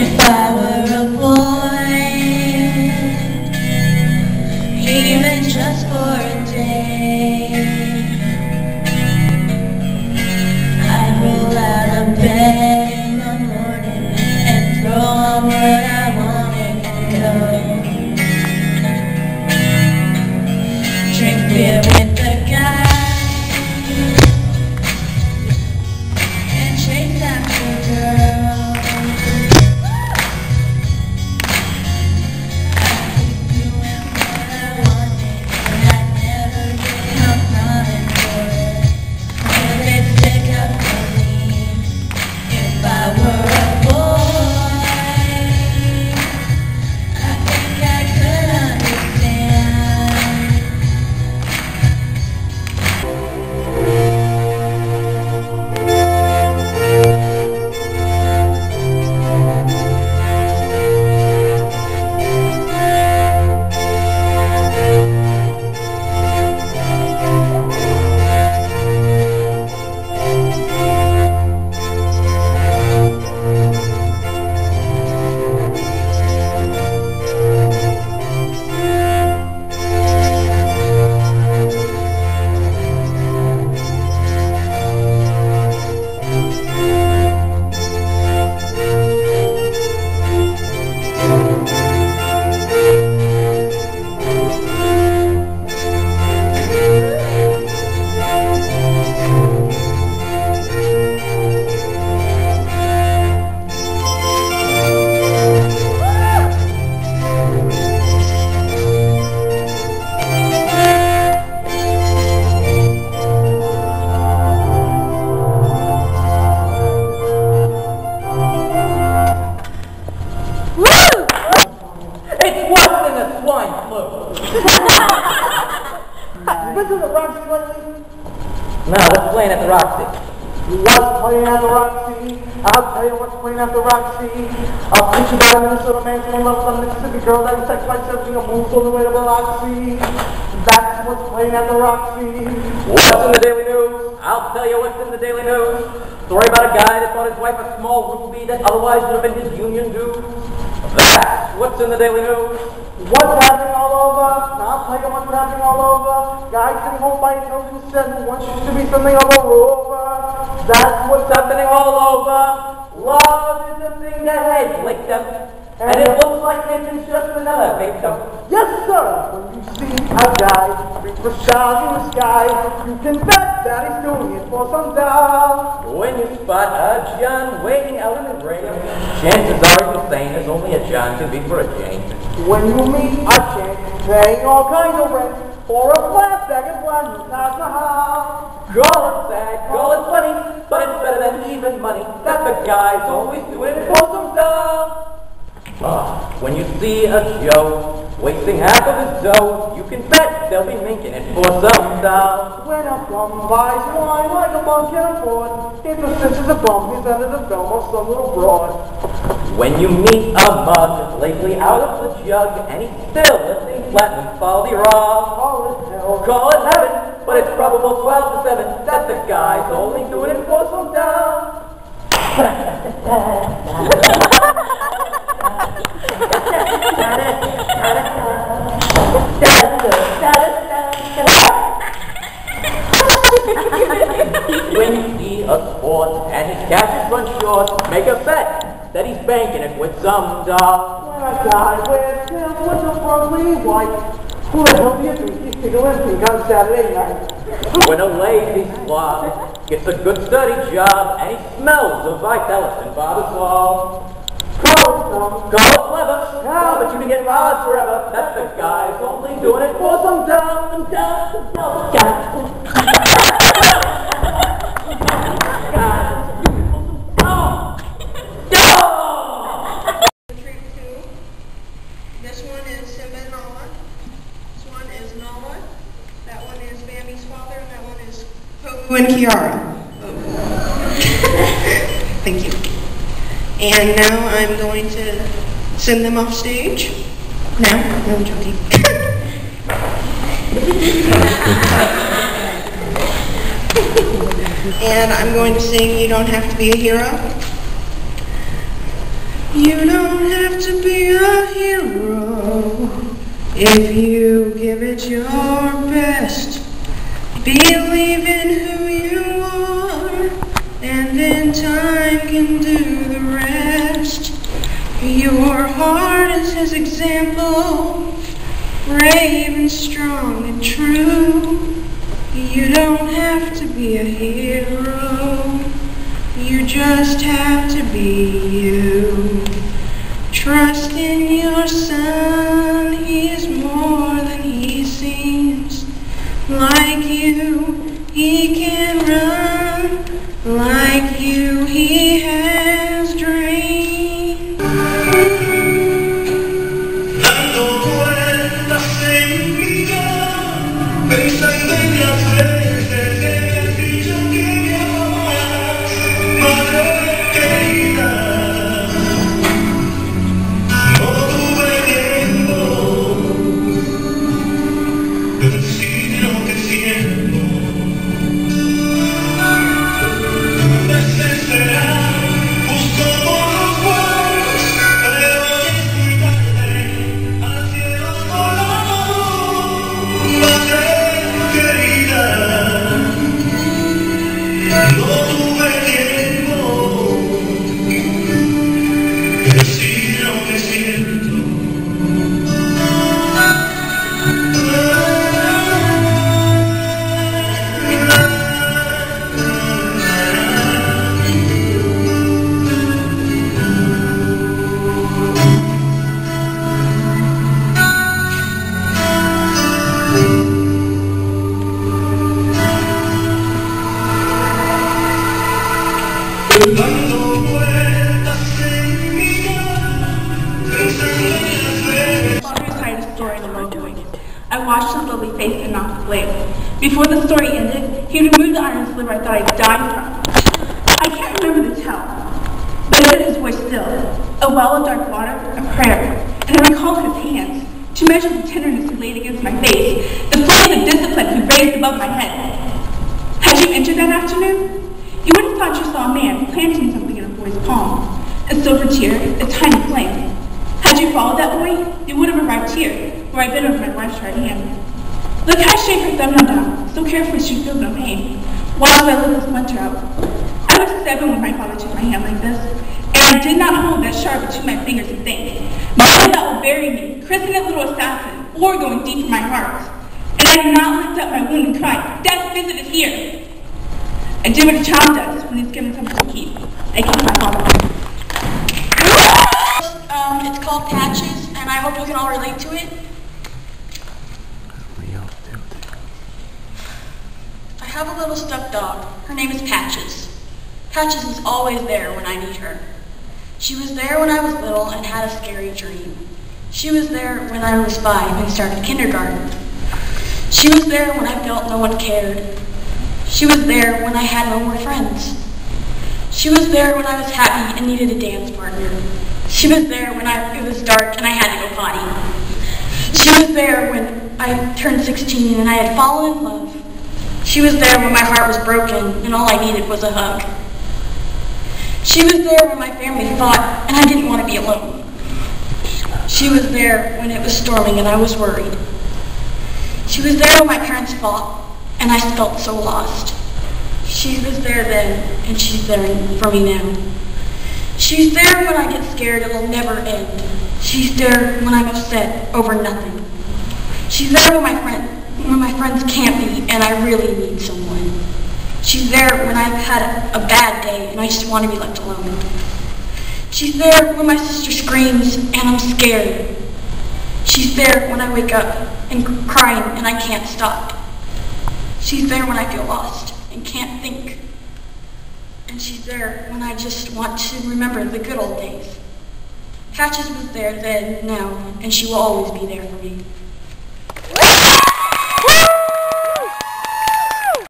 If I were a boy, even just for a day, I'd roll out of bed in the morning and throw on what I wanted and go drink beer with the guys and chase after girls. No, let's playing at the Roxy. You was playing at the Roxy. I'll tell you what's playing at the Roxy. I'll teach you about a Minnesota man who loves some Mississippi girl that sex like surfing a moves all the way to the Roxy. That's what's playing at the Roxy. What's in the Daily News? I'll tell you what's in the Daily News. Story about a guy that bought his wife a small ruby that otherwise would have been his union dues. That's what's in the Daily News. What's happening all over? I'll tell you what's happening all over. Guy sitting home by his nose and said who wants you to be something of a rover. That's what's happening all over. Love is the thing that has licked them. And it looks like it's just another victim. Yes, sir! When you see a guy reach for stars in the sky, you can bet that he's doing it for some dough. When you spot a John waiting out in the rain, chances are you're saying there's only a John to be for a Jane. When you meet a chick paying all kinds of rent for a flat bag of one who has a house. Call it sad, call it funny, but it's better than even money. That the guy's always doing it for some dough. When you see a Joe wasting half of his dough, you can bet they'll be making it for some dough. When a bum buys wine like a bum can afford, it's a cinch of the bum, he's under the film of some little broad. When you meet a mug lately out of the jug, and he's still listening flat and folly raw, call it heaven, but it's probable 12 to 7 that the guy's only doing it for some dough. When you see a sport and his cash is run short, make a bet that he's banking it with some dough. When a guy wears him with a burly white, who the hell do you think he's taking with me on Saturday night? When a lady slob gets a good steady job and he smells of Vitalis and Barbasol. Call it clever, but you can get robbed forever. That's the guy's only doing it for some dough and dough. This one is Simba and Nala. This one is Nala. That one is Bambi's father, and that one is Poku and Kiara. Thank you. And now I'm going to send them off stage. No, I'm joking. And I'm going to sing You Don't Have to Be a Hero. You don't have to be a hero if you give it your best. Believe in who you are, and in time can do the rest. Your heart is his example, brave and strong and true. You don't have to be a hero, you just have to be you. Trust in your son, he is more than he seems. Like you, he can run. Like you, he has dreams. Dando vueltas en mi cama, pensando en las veces que me has dicho que me amas, madre querida. No tuve tiempo de decir lo que siento. Desesperado, busco por los pueblos, pero es muy tarde, al cielo volamos, madre querida. No tuve tiempo de decir lo que siento. Dando vueltas en mi cama, pensando en las veces. Father recited a story in a low voice. I watched his lovely face and knocked his leg. Before the story ended, he removed the iron sliver I thought I'd died from. I can't remember the tell, but I heard his voice still, a well of dark water, a prayer, and I recalled his hands, to measure the tenderness he laid against my face, the flame of discipline he raised above my head. Had you entered that afternoon? You would have thought you saw a man planting something in a boy's palm, a silver tear, a tiny flame. Had you followed that boy, you would have arrived here, where I bent over my wife's right hand. Look how I shaved her thumbnail down, so carefully she feels no pain. Watch as I lift the splinter out. I was 7 when my father took my hand like this, and I did not hold that sharp between my fingers and think, knowing that will bury me, christen it little assassin, or going deep in my heart. And I did not lift up my wound and cry, death visited here. I do what a child does when he's given something to keep. I keep my father. It's called Patches, and I hope you can all relate to it. I have a little stuffed dog. Her name is Patches. Patches is always there when I need her. She was there when I was little and had a scary dream. She was there when I was 5 and started kindergarten. She was there when I felt no one cared. She was there when I had no more friends. She was there when I was happy and needed a dance partner. She was there when it was dark and I had to go potty. She was there when I turned 16 and I had fallen in love. She was there when my heart was broken and all I needed was a hug. She was there when my family fought and I didn't want to be alone. She was there when it was storming and I was worried. She was there when my parents fought and I felt so lost. She was there then, and she's there for me now. She's there when I get scared it'll never end. She's there when I'm upset over nothing. She's there when my friends can't be and I really need someone. She's there when I've had a bad day and I just want to be left alone. She's there when my sister screams and I'm scared. She's there when I wake up and crying and I can't stop. She's there when I feel lost and can't think. And she's there when I just want to remember the good old days. Patches was there then, now, and she will always be there for me.